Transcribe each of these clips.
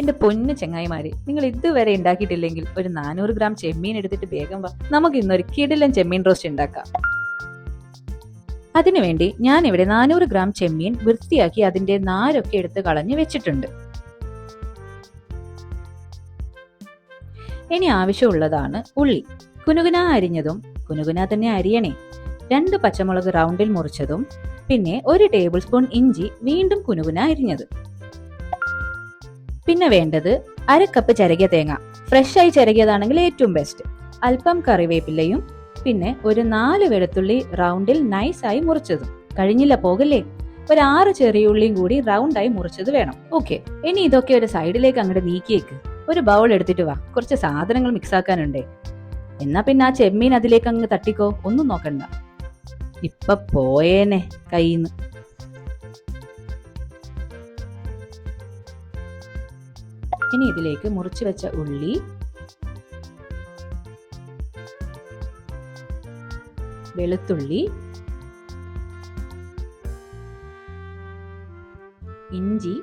എന്റെ പൊന്നു ചെങ്ങായിമാര്, നിങ്ങൾ ഇതുവരെ ഉണ്ടാക്കിയിട്ടില്ലെങ്കിൽ ഒരു 400 ഗ്രാം ചെമ്മീൻ എടുത്തിട്ട് വേഗം വാ, നമുക്ക് ഇന്നൊരു കിടിലൻ ചെമ്മീൻ റോസ്റ്റ് ഉണ്ടാക്കാം. അതിനുവേണ്ടി ഞാൻ ഇവിടെ 400 ഗ്രാം ചെമ്മീൻ വൃത്തിയാക്കി അതിന്റെ നാരൊക്കെ എടുത്ത് കളഞ്ഞ് വെച്ചിട്ടുണ്ട്. ഇനി ആവശ്യമുള്ളതാണ് ഉള്ളി. കുനുകുന അരിഞ്ഞതും, കുനുകുന തന്നെ അരിയണേ, 2 പച്ചമുളക് റൗണ്ടിൽ മുറിച്ചതും, പിന്നെ 1 ടേബിൾ സ്പൂൺ ഇഞ്ചി വീണ്ടും കുനുകുന അരിഞ്ഞത്. പിന്നെ വേണ്ടത് 1/2 കപ്പ് ചിരകിയ തേങ്ങ, ഫ്രഷ് ആയി ചിരകിയതാണെങ്കിൽ ഏറ്റവും ബെസ്റ്റ്. അല്പം കറിവേപ്പിലയും, പിന്നെ ഒരു 4 വെളുത്തുള്ളി റൗണ്ടിൽ നൈസായി മുറിച്ചതും. കഴിഞ്ഞില്ല, പോകല്ലേ, ഒരു 6 ചെറിയ ഉള്ളിയും കൂടി റൗണ്ടായി മുറിച്ചത് വേണം. ഓക്കെ, ഇനി ഇതൊക്കെ ഒരു സൈഡിലേക്ക് അങ്ങോട്ട് നീക്കിയേക്ക്. ഒരു ബൗൾ എടുത്തിട്ട് വാ, കുറച്ച് സാധനങ്ങൾ മിക്സ് ആക്കാനുണ്ടേ. എന്നാ പിന്നെ ആ ചെമ്മീൻ അതിലേക്ക് അങ്ങ് തട്ടിക്കോ, ഒന്നും നോക്കണ്ട. ഇപ്പൊ പോയേനെ കയ്യിന്ന്. ഇനി ഇതിലേക്ക് മുറിച്ചു വെച്ച ഉള്ളി, വെളുത്തുള്ളി, ഇഞ്ചി,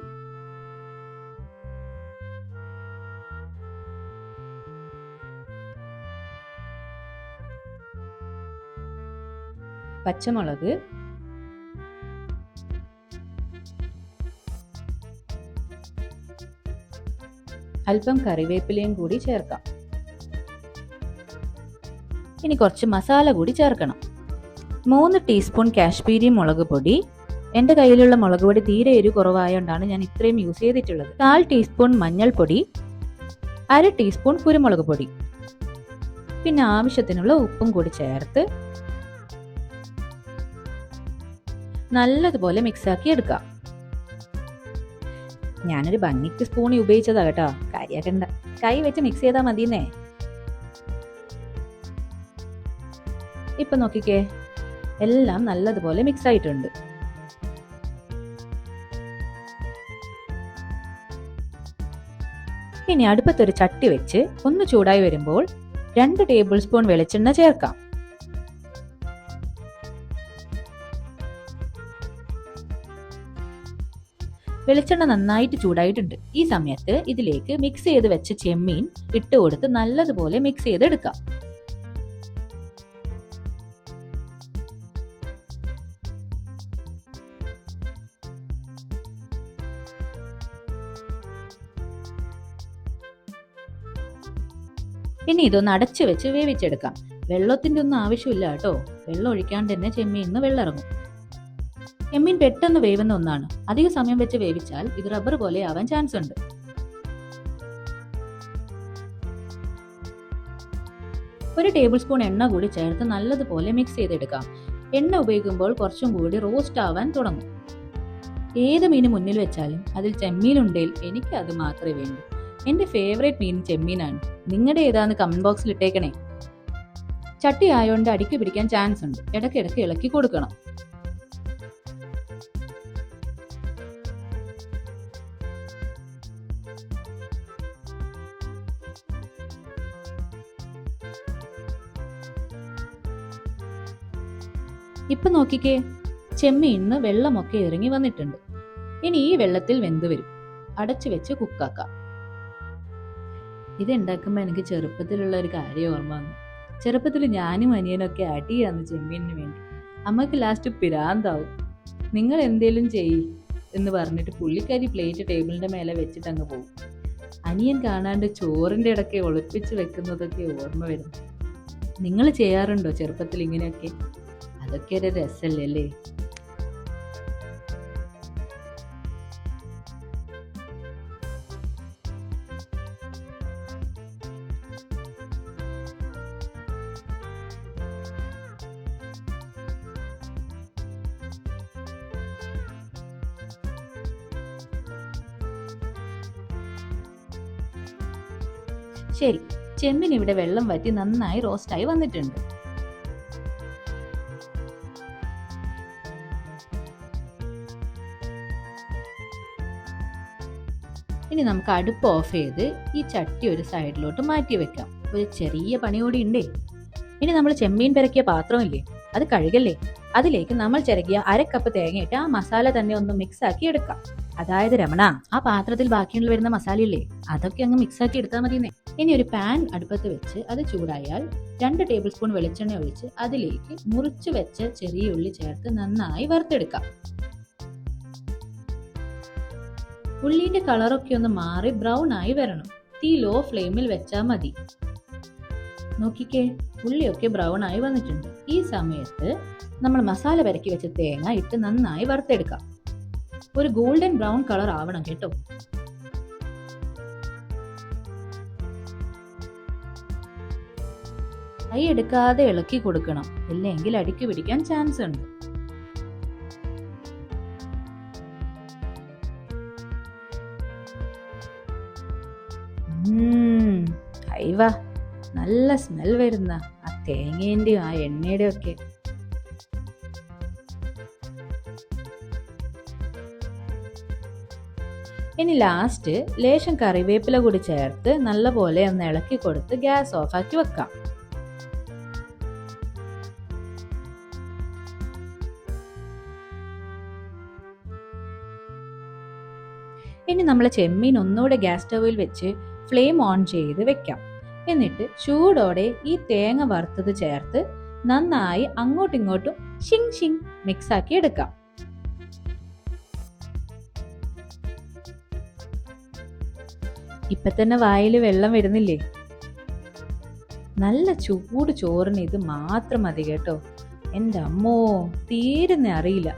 പച്ചമുളക്, അല്പം കറിവേപ്പിലയും കൂടി ചേർക്കാം. ഇനി കുറച്ച് മസാല കൂടി ചേർക്കണം. 3 ടീസ്പൂൺ കാശ്മീരി മുളക് പൊടി. എന്റെ കയ്യിലുള്ള മുളക് പൊടി തീരെ എരിവ് കുറവായോണ്ടാണ് ഞാൻ ഇത്രയും യൂസ് ചെയ്തിട്ടുള്ളത്. 1/4 ടീസ്പൂൺ മഞ്ഞൾപ്പൊടി, 1/2 ടീസ്പൂൺ കുരുമുളക് പൊടി, പിന്നെ ആവശ്യത്തിനുള്ള ഉപ്പും കൂടി ചേർത്ത് നല്ലതുപോലെ മിക്സാക്കി എടുക്കാം. ഞാനൊരു ഭംഗിക്ക് സ്പൂൺ ഉപയോഗിച്ചതാ കേട്ടോ, കാര്യാക്കണ്ട, കൈ വെച്ച് മിക്സ് ചെയ്താൽ മതിയെന്നേ. ഇപ്പൊ നോക്കിക്കേ, എല്ലാം നല്ലതുപോലെ മിക്സ് ആയിട്ടുണ്ട്. ഇനി അടുപ്പത്തൊരു ചട്ടി വെച്ച് ഒന്ന് ചൂടായി വരുമ്പോൾ 2 ടേബിൾ സ്പൂൺ വെളിച്ചെണ്ണ ചേർക്കാം. വെളിച്ചെണ്ണ നന്നായിട്ട് ചൂടായിട്ടുണ്ട്. ഈ സമയത്ത് ഇതിലേക്ക് മിക്സ് ചെയ്ത് വെച്ച ചെമ്മീൻ ഇട്ട് കൊടുത്ത് നല്ലതുപോലെ മിക്സ് ചെയ്തെടുക്കാം. ഇനി ഇതൊന്ന് അടച്ചു വെച്ച് വേവിച്ചെടുക്കാം. വെള്ളത്തിന്റെ ഒന്നും ആവശ്യമില്ല കേട്ടോ, വെള്ളം ഒഴിക്കാണ്ട് തന്നെ ചെമ്മീനിന്ന് വെള്ളം ഇറങ്ങും. ചെമ്മീൻ പെട്ടെന്ന് വേവുന്ന ഒന്നാണ്. അധിക സമയം വെച്ച് വേവിച്ചാൽ ഇത് റബ്ബർ പോലെ ആവാൻ ചാൻസ് ഉണ്ട്. ഒരു ടേബിൾ സ്പൂൺ എണ്ണ കൂടി ചേർത്ത് നല്ലതുപോലെ മിക്സ് ചെയ്തെടുക്കാം. എണ്ണ ഉപയോഗിക്കുമ്പോൾ കുറച്ചും കൂടി റോസ്റ്റ് ആവാൻ തുടങ്ങും. ഏത് മീൻ മുന്നിൽ വെച്ചാലും അതിൽ ചെമ്മീൻ ഉണ്ടെങ്കിൽ എനിക്ക് അത് മാത്രമേ വേണ്ടൂ. എന്റെ ഫേവറേറ്റ് മീൻ ചെമ്മീനാണ്. നിങ്ങളുടെ ഏതാന്ന് കമന്റ് ബോക്സിൽ ഇട്ടേക്കണേ. ചട്ടി ആയോണ്ട് അടിക്ക് പിടിക്കാൻ ചാൻസ് ഉണ്ട്, ഇടയ്ക്കിടയ്ക്ക് ഇളക്കി കൊടുക്കണം. ഇപ്പൊ നോക്കിക്കേ, ചെമ്മീന്ന് വെള്ളമൊക്കെ ഇറങ്ങി വന്നിട്ടുണ്ട്. ഇനി ഈ വെള്ളത്തിൽ വെന്ത് വരും. അടച്ചു വെച്ച് കുക്കാക്കാം. ഇത് ഉണ്ടാക്കുമ്പോ എനിക്ക് ചെറുപ്പത്തിലുള്ള ഒരു കാര്യം ഓർമ്മ വന്നു. ചെറുപ്പത്തിൽ ഞാനും അനിയനൊക്കെ അടിയാന്ന് ചെമ്മീനിന് വേണ്ടി. അമ്മക്ക് ലാസ്റ്റ് പിരാന്താവും. നിങ്ങൾ എന്തേലും ചെയ്യ് എന്ന് പറഞ്ഞിട്ട് പുള്ളിക്കാരി പ്ലേറ്റ് ടേബിളിന്റെ മേലെ വെച്ചിട്ട് അങ്ങ് പോകും. അനിയൻ കാണാണ്ട് ചോറിന്റെ ഇടയ്ക്ക് ഒളിപ്പിച്ച് വെക്കുന്നതൊക്കെ ഓർമ്മ വരും. നിങ്ങൾ ചെയ്യാറുണ്ടോ ചെറുപ്പത്തിൽ ഇങ്ങനെയൊക്കെ? അതൊക്കെ ഒരു രസല്ലേ അല്ലേ? ശരി, ചെമ്മീൻ ഇവിടെ വെള്ളം വറ്റി നന്നായി റോസ്റ്റായി വന്നിട്ടുണ്ട്. ഇനി നമുക്ക് അടുപ്പ് ഓഫ് ചെയ്ത് ഈ ചട്ടി ഒരു സൈഡിലോട്ട് മാറ്റി വെക്കാം. ഒരു ചെറിയ പണി കൂടി ഉണ്ടേ. ഇനി നമ്മൾ ചെമ്മീൻ പെരക്കിയ പാത്രമില്ലേ, അത് കഴുകല്ലേ. അതിലേക്ക് നമ്മൾ ചിരകിയ 1/2 കപ്പ് തേങ്ങയിട്ട് ആ മസാല തന്നെ ഒന്ന് മിക്സ് ആക്കി എടുക്കാം. അതായത് രമണ, ആ പാത്രത്തിൽ ബാക്കിയുള്ള വരുന്ന മസാലയില്ലേ, അതൊക്കെ അങ്ങ് മിക്സ് ആക്കി എടുത്താൽ മതിയെന്നേ. ഇനി ഒരു പാൻ അടുപ്പത്ത് വെച്ച് അത് ചൂടായാൽ 2 ടേബിൾ സ്പൂൺ വെളിച്ചെണ്ണ ഒഴിച്ച് അതിലേക്ക് മുറിച്ചു വെച്ച ചെറിയ ഉള്ളി ചേർത്ത് നന്നായി വറുത്തെടുക്കാം. ഉള്ളിന്റെ കളറൊക്കെ ഒന്ന് മാറി ബ്രൗൺ ആയി വരണം. തീ ലോ ഫ്ലെയിമിൽ വെച്ചാൽ മതി. നോക്കിക്കേ, ഉള്ളിയൊക്കെ ബ്രൗൺ ആയി വന്നിട്ടുണ്ട്. ഈ സമയത്ത് നമ്മൾ മസാല പരക്കി വെച്ച തേങ്ങ ഇട്ട് നന്നായി വറുത്തെടുക്കാം. ഒരു ഗോൾഡൻ ബ്രൗൺ കളർ ആവണം കേട്ടോ. കൈ എടുക്കാതെ ഇളക്കി കൊടുക്കണം, ഇല്ലെങ്കിൽ അടിക്ക് പിടിക്കാൻ ചാൻസ് ഉണ്ട്. അയ്വാ, നല്ല സ്മെൽ വരുന്ന ആ തേങ്ങേന്റെയും ആ എണ്ണയുടെയും ഒക്കെ. ഇനി ലാസ്റ്റ് ലേശം കറിവേപ്പില കൂടി ചേർത്ത് നല്ലപോലെ ഒന്ന് ഇളക്കി കൊടുത്ത് ഗ്യാസ് ഓഫ് ആക്കി വെക്കാം. ഇനി നമ്മൾ ചെമ്മീൻ ഒന്നുകൂടെ ഗ്യാസ് സ്റ്റവിൽ വെച്ച് ഫ്ലെയിം ഓൺ ചെയ്ത് വെക്കാം. എന്നിട്ട് ചൂടോടെ ഈ തേങ്ങ വറുത്തത് ചേർത്ത് നന്നായി അങ്ങോട്ടും ഇങ്ങോട്ടും ഷിങ് ഷിങ് മിക്സ് ആക്കി എടുക്കാം. ഇപ്പൊ തന്നെ വായിൽ വെള്ളം വരുന്നില്ലേ? നല്ല ചൂട് ചോറിന് ഇത് മാത്രം മതി കേട്ടോ. എൻ്റെ അമ്മോ, തീരുന്ന അറിയില്ല.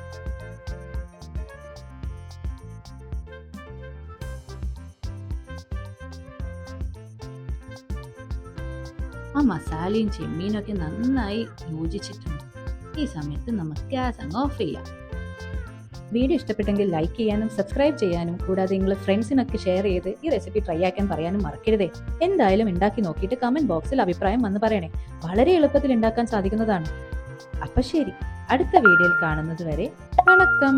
ആ മസാലയും ചെമ്മീനൊക്കെ നന്നായി യോജിച്ചിട്ടുണ്ട്. ഈ സമയത്ത് നമുക്ക് ഗ്യാസ് അങ്ങ് ഓഫ് ചെയ്യാം. വീഡിയോ ഇഷ്ടപ്പെട്ടെങ്കിൽ ലൈക്ക് ചെയ്യാനും സബ്സ്ക്രൈബ് ചെയ്യാനും കൂടാതെ നിങ്ങളുടെ ഫ്രണ്ട്സിനൊക്കെ ഷെയർ ചെയ്ത് ഈ റെസിപ്പി ട്രൈ ആക്കാൻ പറയാനും മറക്കരുതേ. എന്തായാലും ഉണ്ടാക്കി നോക്കിയിട്ട് കമന്റ് ബോക്സിൽ അഭിപ്രായം വന്ന് പറയണേ. വളരെ എളുപ്പത്തിൽ ഉണ്ടാക്കാൻ സാധിക്കുന്നതാണ്. അപ്പൊ ശരി, അടുത്ത വീഡിയോയിൽ കാണുന്നത് വരെ വണക്കം.